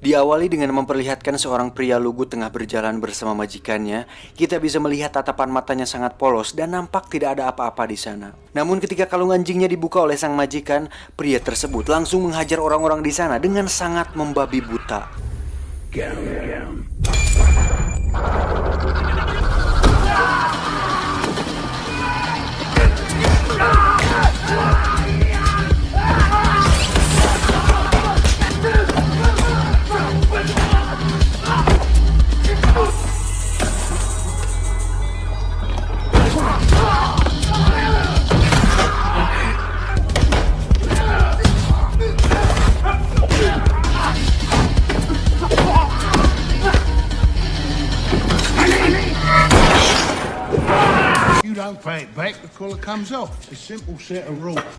Diawali dengan memperlihatkan seorang pria lugu tengah berjalan bersama majikannya, kita bisa melihat tatapan matanya sangat polos dan nampak tidak ada apa-apa di sana. Namun ketika kalung anjingnya dibuka oleh sang majikan, pria tersebut langsung menghajar orang-orang di sana dengan sangat membabi buta.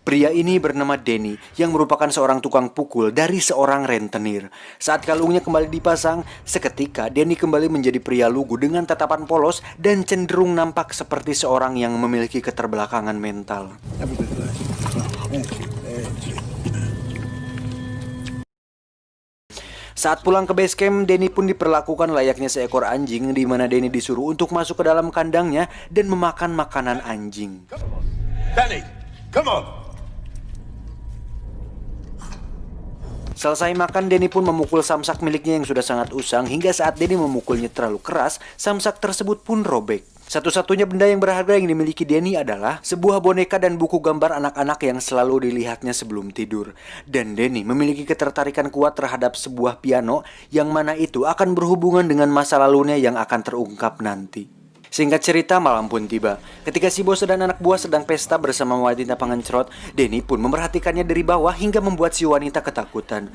Pria ini bernama Denny yang merupakan seorang tukang pukul dari seorang rentenir. Saat kalungnya kembali dipasang, seketika Denny kembali menjadi pria lugu dengan tatapan polos dan cenderung nampak seperti seorang yang memiliki keterbelakangan mental. Saat pulang ke base camp, Denny pun diperlakukan layaknya seekor anjing, di mana Denny disuruh untuk masuk ke dalam kandangnya dan memakan makanan anjing. Danny, come on. Selesai makan, Denny pun memukul samsak miliknya yang sudah sangat usang, hingga saat Denny memukulnya terlalu keras, samsak tersebut pun robek. Satu-satunya benda yang berharga yang dimiliki Denny adalah sebuah boneka dan buku gambar anak-anak yang selalu dilihatnya sebelum tidur. Dan Denny memiliki ketertarikan kuat terhadap sebuah piano yang mana itu akan berhubungan dengan masa lalunya yang akan terungkap nanti. Singkat cerita, malam pun tiba. Ketika si bos dan anak buah sedang pesta bersama wanita pengencrot, Denny pun memperhatikannya dari bawah hingga membuat si wanita ketakutan.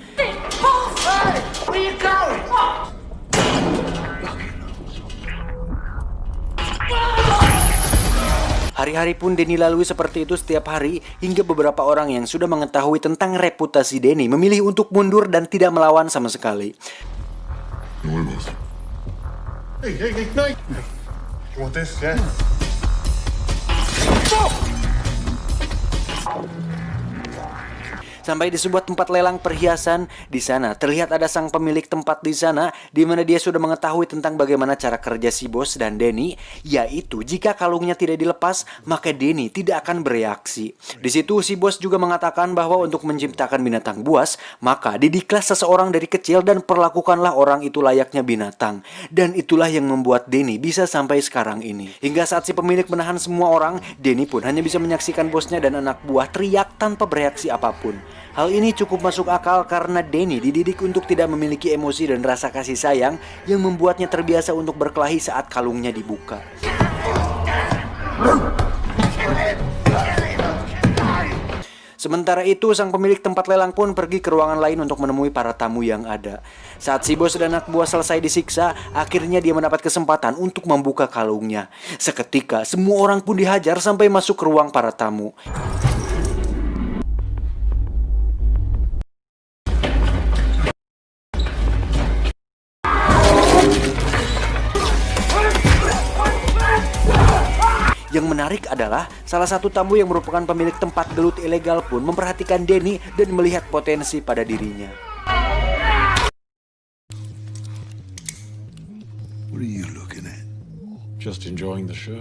Hari-hari pun Denny lalui seperti itu setiap hari, hingga beberapa orang yang sudah mengetahui tentang reputasi Denny memilih untuk mundur dan tidak melawan sama sekali. You want this, yeah? Sampai di sebuah tempat lelang perhiasan, di sana terlihat ada sang pemilik tempat di sana, di mana dia sudah mengetahui tentang bagaimana cara kerja si bos dan Denny, yaitu jika kalungnya tidak dilepas, maka Denny tidak akan bereaksi. Di situ si bos juga mengatakan bahwa untuk menciptakan binatang buas, maka didiklah seseorang dari kecil dan perlakukanlah orang itu layaknya binatang. Dan itulah yang membuat Denny bisa sampai sekarang ini. Hingga saat si pemilik menahan semua orang, Denny pun hanya bisa menyaksikan bosnya dan anak buah teriak tanpa bereaksi apapun. Hal ini cukup masuk akal karena Denny dididik untuk tidak memiliki emosi dan rasa kasih sayang yang membuatnya terbiasa untuk berkelahi saat kalungnya dibuka. Sementara itu, sang pemilik tempat lelang pun pergi ke ruangan lain untuk menemui para tamu yang ada. Saat si bos dan anak buah selesai disiksa, akhirnya dia mendapat kesempatan untuk membuka kalungnya. Seketika, semua orang pun dihajar sampai masuk ke ruang para tamu. Yang menarik adalah salah satu tamu yang merupakan pemilik tempat gelut ilegal pun memperhatikan Denny dan melihat potensi pada dirinya. What are you looking at? Just enjoying the show.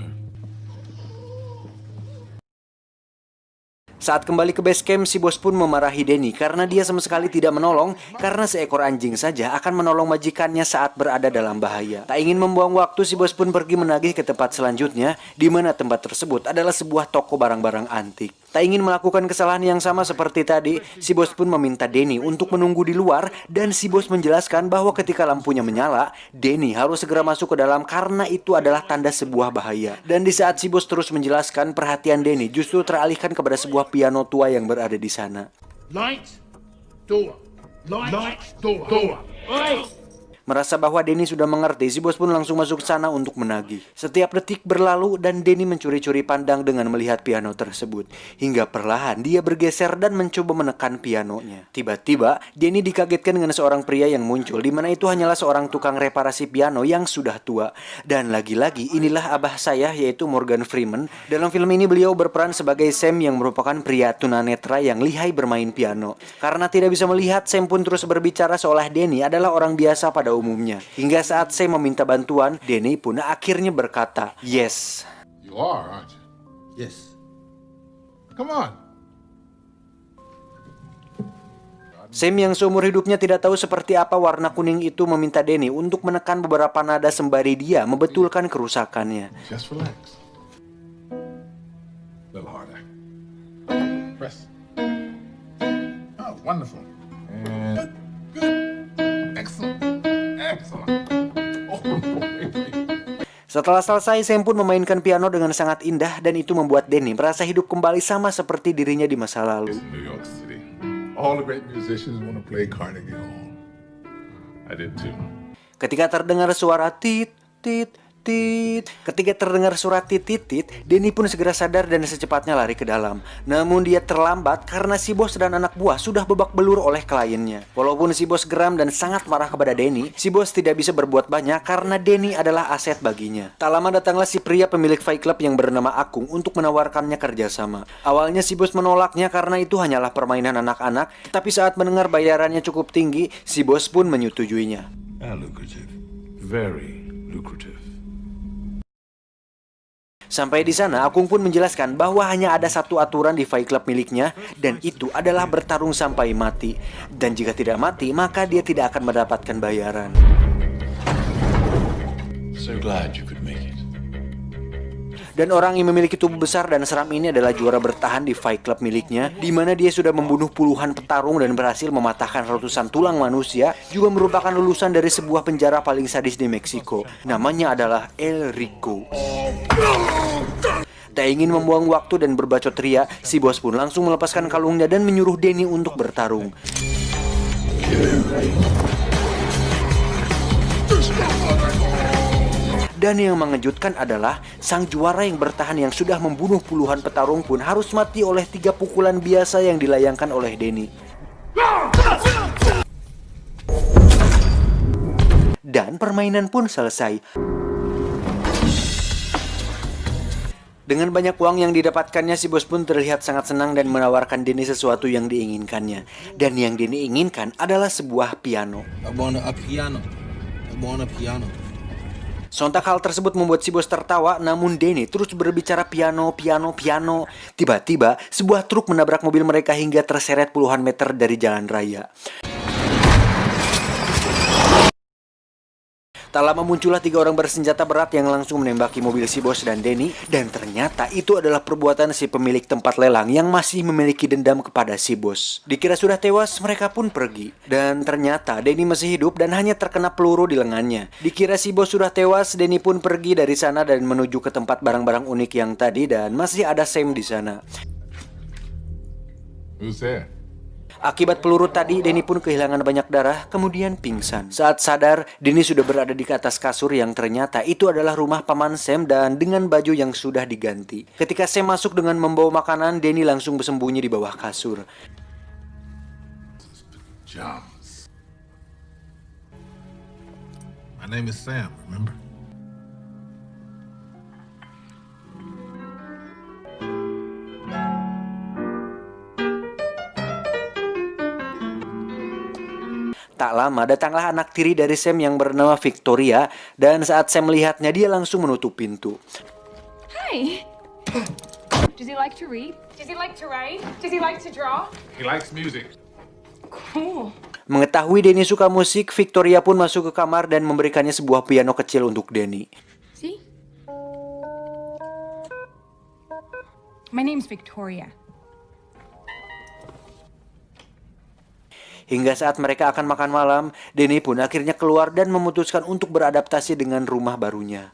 Saat kembali ke base camp, si bos pun memarahi Denny karena dia sama sekali tidak menolong, karena seekor anjing saja akan menolong majikannya saat berada dalam bahaya. Tak ingin membuang waktu, si bos pun pergi menagih ke tempat selanjutnya, di mana tempat tersebut adalah sebuah toko barang-barang antik. Tak ingin melakukan kesalahan yang sama seperti tadi, si bos pun meminta Denny untuk menunggu di luar, dan si bos menjelaskan bahwa ketika lampunya menyala, Denny harus segera masuk ke dalam karena itu adalah tanda sebuah bahaya. Dan di saat si bos terus menjelaskan, perhatian Denny justru teralihkan kepada sebuah piano tua yang berada di sana. Light, door. Light, door. Oi! Merasa bahwa Denny sudah mengerti, si bos pun langsung masuk ke sana untuk menagih. Setiap detik berlalu dan Denny mencuri-curi pandang dengan melihat piano tersebut. Hingga perlahan dia bergeser dan mencoba menekan pianonya. Tiba-tiba, Denny dikagetkan dengan seorang pria yang muncul, di mana itu hanyalah seorang tukang reparasi piano yang sudah tua. Dan lagi-lagi inilah abah saya, yaitu Morgan Freeman. Dalam film ini beliau berperan sebagai Sam yang merupakan pria tunanetra yang lihai bermain piano. Karena tidak bisa melihat, Sam pun terus berbicara seolah Denny adalah orang biasa pada umumnya. Hingga saat Sam meminta bantuan, Denny pun akhirnya berkata, "Yes." You are, aren't you? Yes. Come on. Sam yang seumur hidupnya tidak tahu seperti apa warna kuning itu meminta Denny untuk menekan beberapa nada sembari dia membetulkan kerusakannya. Just relax. A little harder. Press. Oh, wonderful. And good. Excellent. Excellent. Oh, boy. Setelah selesai, Sam pun memainkan piano dengan sangat indah dan itu membuat Denny merasa hidup kembali sama seperti dirinya di masa lalu. New York City. All the great musicians want to play Carnegie Hall. I did too. Ketika terdengar suara tit, tit, tit. Ketika terdengar suara tit, tit, tit, Denny pun segera sadar dan secepatnya lari ke dalam. Namun dia terlambat karena si bos dan anak buah sudah babak belur oleh kliennya. Walaupun si bos geram dan sangat marah kepada Denny, si bos tidak bisa berbuat banyak karena Denny adalah aset baginya. Tak lama datanglah si pria pemilik Fight Club yang bernama Akung untuk menawarkannya kerjasama. Awalnya si bos menolaknya karena itu hanyalah permainan anak-anak, tapi saat mendengar bayarannya cukup tinggi, si bos pun menyetujuinya. Lucrative. Very lucrative. Sampai di sana, Akung pun menjelaskan bahwa hanya ada satu aturan di Fight Club miliknya, dan itu adalah bertarung sampai mati. Dan jika tidak mati, maka dia tidak akan mendapatkan bayaran. So glad you could make it. Dan orang yang memiliki tubuh besar dan seram ini adalah juara bertahan di Fight Club miliknya, di mana dia sudah membunuh puluhan petarung dan berhasil mematahkan ratusan tulang manusia, juga merupakan lulusan dari sebuah penjara paling sadis di Meksiko. Namanya adalah El Rico. Tak ingin membuang waktu dan berbacot ria, si bos pun langsung melepaskan kalungnya dan menyuruh Denny untuk bertarung. Dan yang mengejutkan adalah sang juara yang bertahan yang sudah membunuh puluhan petarung pun harus mati oleh 3 pukulan biasa yang dilayangkan oleh Denny. Dan permainan pun selesai. Dengan banyak uang yang didapatkannya, si bos pun terlihat sangat senang dan menawarkan Denny sesuatu yang diinginkannya. Dan yang Denny inginkan adalah sebuah piano. I want a piano. I want a piano. Sontak hal tersebut membuat si bos tertawa, namun Denny terus berbicara piano. Tiba-tiba, sebuah truk menabrak mobil mereka hingga terseret puluhan meter dari jalan raya. Tak lama muncullah 3 orang bersenjata berat yang langsung menembaki mobil si bos dan Denny, dan ternyata itu adalah perbuatan si pemilik tempat lelang yang masih memiliki dendam kepada si bos. Dikira sudah tewas, mereka pun pergi. Dan ternyata Denny masih hidup dan hanya terkena peluru di lengannya. Dikira si bos sudah tewas, Denny pun pergi dari sana dan menuju ke tempat barang-barang unik yang tadi, dan masih ada Sam di sana. Who's there? Akibat peluru tadi, Denny pun kehilangan banyak darah, kemudian pingsan. Saat sadar, Denny sudah berada di atas kasur yang ternyata itu adalah rumah paman Sam dan dengan baju yang sudah diganti. Ketika Sam masuk dengan membawa makanan, Denny langsung bersembunyi di bawah kasur. Jams. My name is Sam, remember? Tak lama datanglah anak tiri dari Sam yang bernama Victoria, dan saat Sam melihatnya dia langsung menutup pintu. Hi. Does he like to read? Does he like to write? Does he like to draw? He likes music. Cool. Mengetahui Denny suka musik, Victoria pun masuk ke kamar dan memberikannya sebuah piano kecil untuk Denny. See? My name's Victoria. Hingga saat mereka akan makan malam, Denny pun akhirnya keluar dan memutuskan untuk beradaptasi dengan rumah barunya.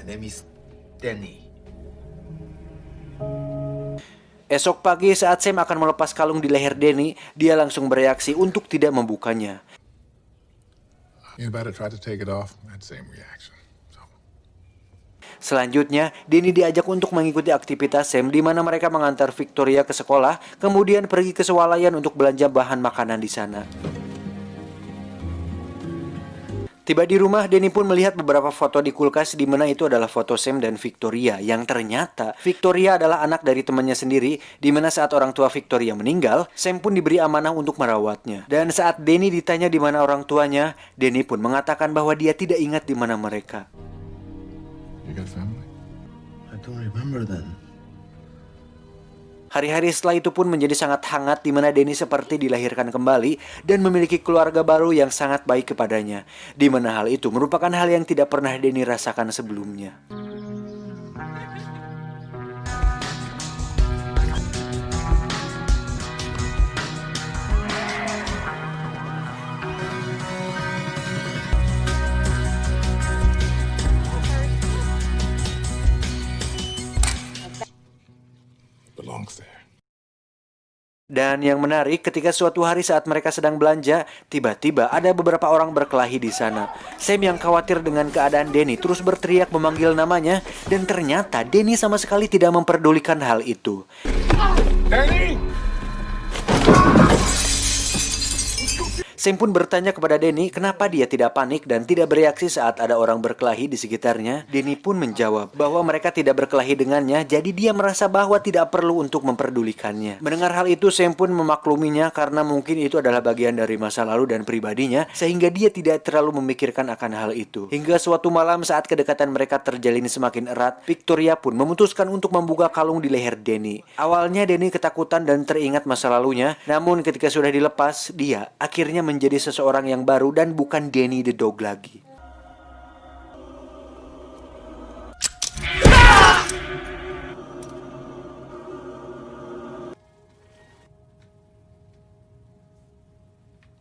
name is Danny. Esok pagi saat Sam akan melepas kalung di leher Danny, dia langsung bereaksi untuk tidak membukanya. You better try to take it off. That same reaction. So, Selanjutnya, Danny diajak untuk mengikuti aktivitas Sam di mana mereka mengantar Victoria ke sekolah, kemudian pergi ke swalayan untuk belanja bahan makanan di sana. Tiba di rumah, Danny pun melihat beberapa foto di kulkas di mana itu adalah foto Sam dan Victoria, yang ternyata Victoria adalah anak dari temannya sendiri, di mana saat orang tua Victoria meninggal, Sam pun diberi amanah untuk merawatnya. Dan saat Danny ditanya di mana orang tuanya, Danny pun mengatakan bahwa dia tidak ingat di mana mereka. you got family? I don't remember then. Hari-hari setelah itu pun menjadi sangat hangat di mana Danny seperti dilahirkan kembali dan memiliki keluarga baru yang sangat baik kepadanya. Di mana hal itu merupakan hal yang tidak pernah Danny rasakan sebelumnya. Belongs there. Dan yang menarik, ketika suatu hari saat mereka sedang belanja, tiba-tiba ada beberapa orang berkelahi di sana. Sam yang khawatir dengan keadaan Danny terus berteriak memanggil namanya, dan ternyata Danny sama sekali tidak memperdulikan hal itu. Danny! Sam pun bertanya kepada Danny kenapa dia tidak panik dan tidak bereaksi saat ada orang berkelahi di sekitarnya. Danny pun menjawab bahwa mereka tidak berkelahi dengannya, jadi dia merasa bahwa tidak perlu untuk memperdulikannya. Mendengar hal itu, Sam pun memakluminya karena mungkin itu adalah bagian dari masa lalu dan pribadinya, sehingga dia tidak terlalu memikirkan akan hal itu. Hingga suatu malam saat kedekatan mereka terjalin semakin erat, Victoria pun memutuskan untuk membuka kalung di leher Danny. Awalnya Danny ketakutan dan teringat masa lalunya, namun ketika sudah dilepas, dia akhirnya menjadi seseorang yang baru dan bukan Danny the Dog lagi.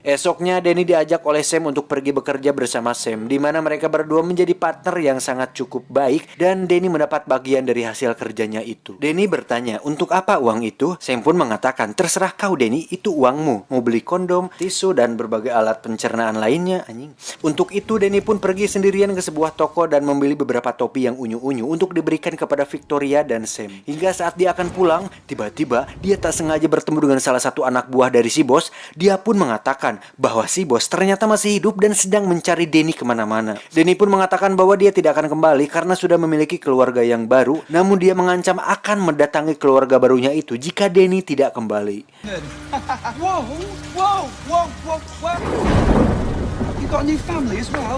Esoknya Danny diajak oleh Sam untuk pergi bekerja bersama Sam, di mana mereka berdua menjadi partner yang sangat cukup baik dan Danny mendapat bagian dari hasil kerjanya itu. Danny bertanya, untuk apa uang itu? Sam pun mengatakan, terserah kau Danny, itu uangmu. Mau beli kondom, tisu, dan berbagai alat pencernaan lainnya, anjing. Untuk itu Danny pun pergi sendirian ke sebuah toko dan membeli beberapa topi yang unyu-unyu untuk diberikan kepada Victoria dan Sam. Hingga saat dia akan pulang, tiba-tiba dia tak sengaja bertemu dengan salah satu anak buah dari si bos. Dia pun mengatakan bahwa si bos ternyata masih hidup dan sedang mencari Danny kemana-mana. Danny pun mengatakan bahwa dia tidak akan kembali karena sudah memiliki keluarga yang baru, namun dia mengancam akan mendatangi keluarga barunya itu jika Danny tidak kembali. Whoa, whoa, whoa, whoa, whoa. You got a new family as well?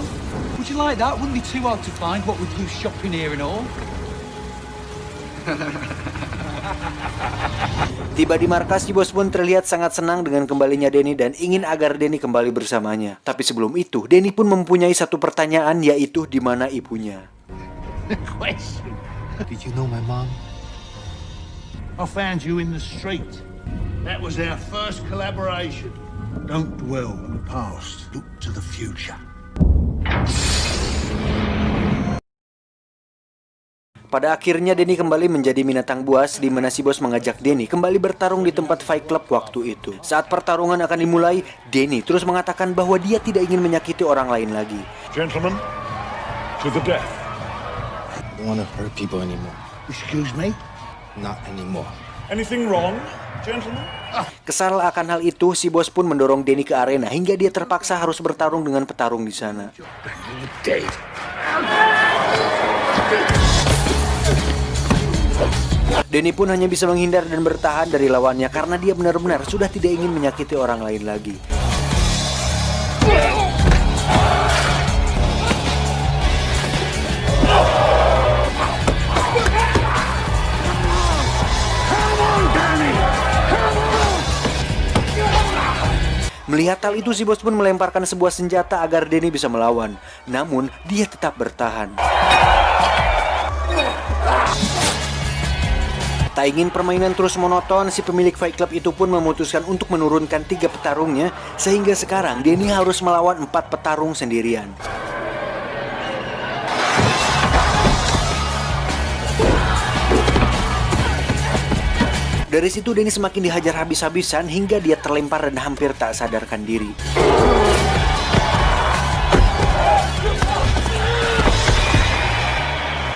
Would you like that? Wouldn't be too hard to find, what with you shopping here and all. Tiba di markas, si bos pun terlihat sangat senang dengan kembalinya Danny dan ingin agar Danny kembali bersamanya. Tapi sebelum itu, Danny pun mempunyai satu pertanyaan, yaitu di mana ibunya. Question. Did you know my mom? I found you in the street. That was our first collaboration. Don't dwell on the past. Look to the future. Pada akhirnya Danny kembali menjadi binatang buas, di mana si bos mengajak Danny kembali bertarung di tempat Fight Club waktu itu. Saat pertarungan akan dimulai, Danny terus mengatakan bahwa dia tidak ingin menyakiti orang lain lagi. Gentlemen, to the death. I don't want to hurt people anymore. Excuse me? Not anymore. Anything wrong, gentlemen? Kesal akan hal itu, si bos pun mendorong Danny ke arena hingga dia terpaksa harus bertarung dengan petarung di sana. Danny pun hanya bisa menghindar dan bertahan dari lawannya karena dia benar-benar sudah tidak ingin menyakiti orang lain lagi. Melihat hal itu, si bos pun melemparkan sebuah senjata agar Danny bisa melawan. Namun, dia tetap bertahan. Tak ingin permainan terus monoton, si pemilik Fight Club itu pun memutuskan untuk menurunkan 3 petarungnya, sehingga sekarang Danny harus melawan 4 petarung sendirian. Dari situ Denny semakin dihajar habis-habisan hingga dia terlempar dan hampir tak sadarkan diri.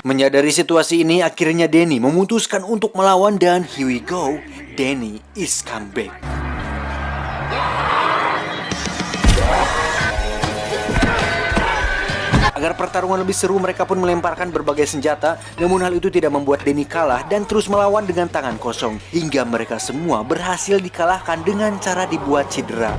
Menyadari situasi ini, akhirnya Denny memutuskan untuk melawan dan here we go, Denny is come back. Agar pertarungan lebih seru, mereka pun melemparkan berbagai senjata, namun hal itu tidak membuat Denny kalah dan terus melawan dengan tangan kosong, hingga mereka semua berhasil dikalahkan dengan cara dibuat cedera.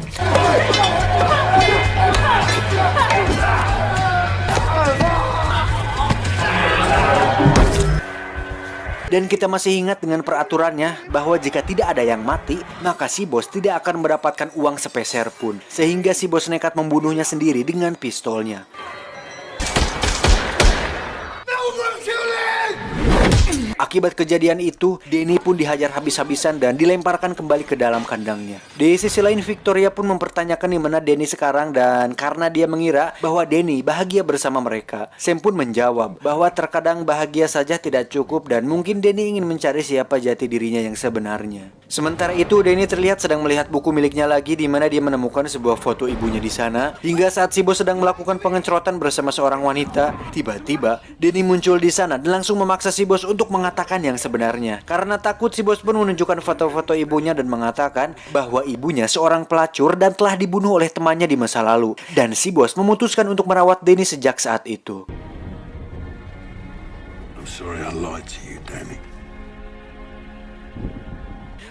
Dan kita masih ingat dengan peraturannya bahwa jika tidak ada yang mati, maka si bos tidak akan mendapatkan uang sepeser pun. Sehingga si bos nekat membunuhnya sendiri dengan pistolnya. Akibat kejadian itu, Denny pun dihajar habis-habisan dan dilemparkan kembali ke dalam kandangnya. Di sisi lain, Victoria pun mempertanyakan di mana Denny sekarang, dan karena dia mengira bahwa Denny bahagia bersama mereka, Sam pun menjawab bahwa terkadang bahagia saja tidak cukup dan mungkin Denny ingin mencari siapa jati dirinya yang sebenarnya. Sementara itu, Denny terlihat sedang melihat buku miliknya lagi di mana dia menemukan sebuah foto ibunya di sana. Hingga saat si bos sedang melakukan pengecoran bersama seorang wanita, tiba-tiba Denny muncul di sana dan langsung memaksa si bos untuk mengatakan yang sebenarnya. Karena takut, si bos pun menunjukkan foto-foto ibunya dan mengatakan bahwa ibunya seorang pelacur dan telah dibunuh oleh temannya di masa lalu. Dan si bos memutuskan untuk merawat Denny sejak saat itu. I'm sorry I lied to you, Danny.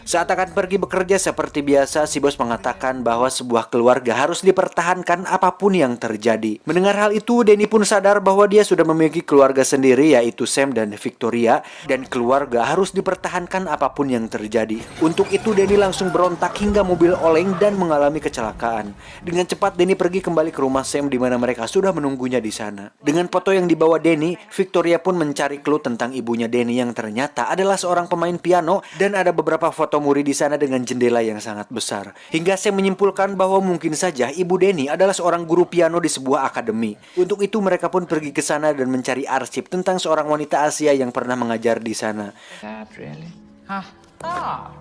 Saat akan pergi bekerja seperti biasa, si bos mengatakan bahwa sebuah keluarga harus dipertahankan apapun yang terjadi. Mendengar hal itu, Denny pun sadar bahwa dia sudah memiliki keluarga sendiri, yaitu Sam dan Victoria, dan keluarga harus dipertahankan apapun yang terjadi. Untuk itu, Denny langsung berontak hingga mobil oleng dan mengalami kecelakaan. Dengan cepat, Denny pergi kembali ke rumah Sam di mana mereka sudah menunggunya di sana. Dengan foto yang dibawa Denny, Victoria pun mencari clue tentang ibunya Denny yang ternyata adalah seorang pemain piano, dan ada beberapa foto muri di sana dengan jendela yang sangat besar. Hingga saya menyimpulkan bahwa mungkin saja ibu Denny adalah seorang guru piano di sebuah akademi. Untuk itu mereka pun pergi ke sana dan mencari arsip tentang seorang wanita Asia yang pernah mengajar di sana. That really? Huh? Ah.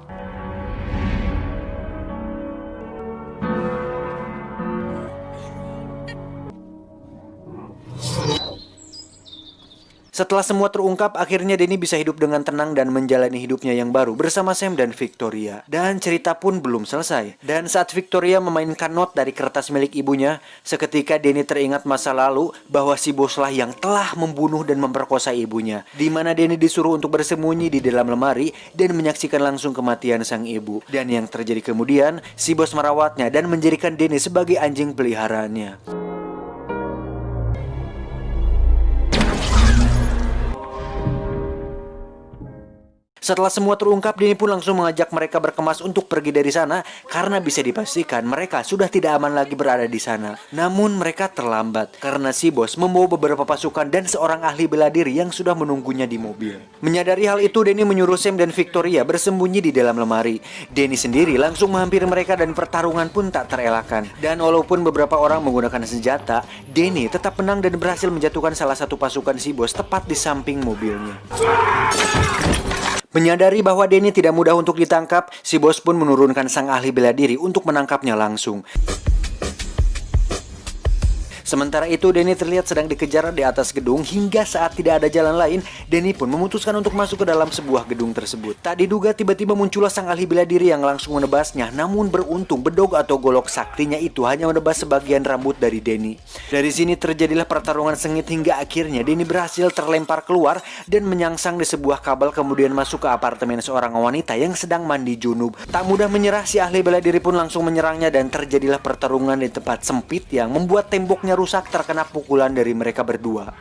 Setelah semua terungkap, akhirnya Denny bisa hidup dengan tenang dan menjalani hidupnya yang baru bersama Sam dan Victoria. Dan cerita pun belum selesai. Dan saat Victoria memainkan not dari kertas milik ibunya, seketika Denny teringat masa lalu bahwa si boslah yang telah membunuh dan memperkosa ibunya. Di mana Denny disuruh untuk bersembunyi di dalam lemari dan menyaksikan langsung kematian sang ibu. Dan yang terjadi kemudian, si bos merawatnya dan menjadikan Denny sebagai anjing peliharaannya. Setelah semua terungkap, Denny pun langsung mengajak mereka berkemas untuk pergi dari sana karena bisa dipastikan mereka sudah tidak aman lagi berada di sana. Namun mereka terlambat karena si bos membawa beberapa pasukan dan seorang ahli bela diri yang sudah menunggunya di mobil. Menyadari hal itu, Denny menyuruh Sam dan Victoria bersembunyi di dalam lemari. Denny sendiri langsung menghampiri mereka dan pertarungan pun tak terelakkan. Dan walaupun beberapa orang menggunakan senjata, Denny tetap menang dan berhasil menjatuhkan salah satu pasukan si bos tepat di samping mobilnya. Menyadari bahwa Denny tidak mudah untuk ditangkap, si bos pun menurunkan sang ahli bela diri untuk menangkapnya langsung. Sementara itu, Denny terlihat sedang dikejar di atas gedung hingga saat tidak ada jalan lain, Denny pun memutuskan untuk masuk ke dalam sebuah gedung tersebut. Tak diduga tiba-tiba muncullah sang ahli bela diri yang langsung menebasnya, namun beruntung bedog atau golok saktinya itu hanya menebas sebagian rambut dari Denny. Dari sini terjadilah pertarungan sengit hingga akhirnya Denny berhasil terlempar keluar dan menyangsang di sebuah kabel kemudian masuk ke apartemen seorang wanita yang sedang mandi junub. Tak mudah menyerah, si ahli bela diri pun langsung menyerangnya dan terjadilah pertarungan di tempat sempit yang membuat temboknya rusak terkena pukulan dari mereka berdua.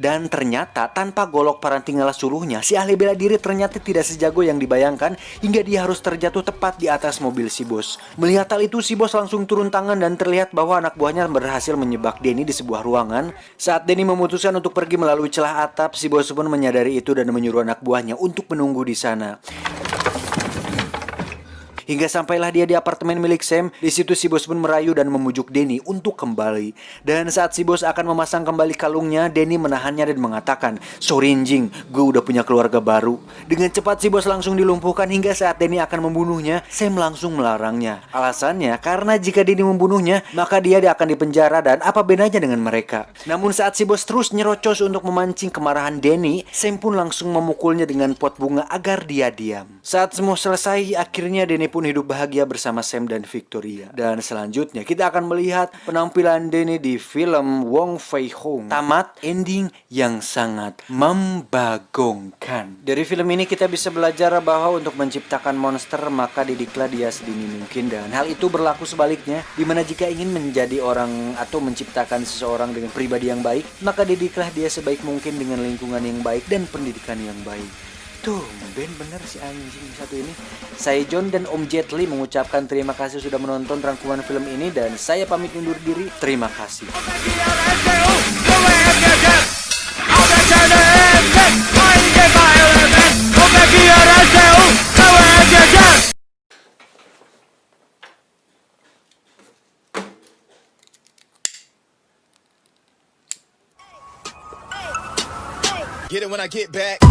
Dan ternyata tanpa golok parantingala suluhnya, si ahli bela diri ternyata tidak sejago yang dibayangkan hingga dia harus terjatuh tepat di atas mobil si bos. Melihat hal itu, si bos langsung turun tangan dan terlihat bahwa anak buahnya berhasil menyebak Denny di sebuah ruangan. Saat Denny memutuskan untuk pergi melalui celah atap, si bos pun menyadari itu dan menyuruh anak buahnya untuk menunggu di sana. Hingga sampailah dia di apartemen milik Sam. Di situ si bos pun merayu dan memujuk Danny untuk kembali. Dan saat si bos akan memasang kembali kalungnya, Danny menahannya dan mengatakan, "Sorry Jing, gue udah punya keluarga baru." Dengan cepat si bos langsung dilumpuhkan hingga saat Danny akan membunuhnya, Sam langsung melarangnya. Alasannya karena jika Danny membunuhnya, maka dia akan dipenjara dan apa bedanya dengan mereka. Namun saat si bos terus nyerocos untuk memancing kemarahan Danny, Sam pun langsung memukulnya dengan pot bunga agar dia diam. Saat semua selesai, akhirnya Danny pun hidup bahagia bersama Sam dan Victoria. Dan selanjutnya kita akan melihat penampilan Danny di film Wong Fei Hung. Tamat ending yang sangat membagongkan. Dari film ini kita bisa belajar bahwa untuk menciptakan monster maka didiklah dia sedini mungkin, dan hal itu berlaku sebaliknya, dimana jika ingin menjadi orang atau menciptakan seseorang dengan pribadi yang baik, maka didiklah dia sebaik mungkin dengan lingkungan yang baik dan pendidikan yang baik. Tuh, bener si anjing satu ini. Saya John dan Om Jet Li mengucapkan terima kasih sudah menonton rangkuman film ini, dan saya pamit undur diri. Terima kasih. Get it when I get back.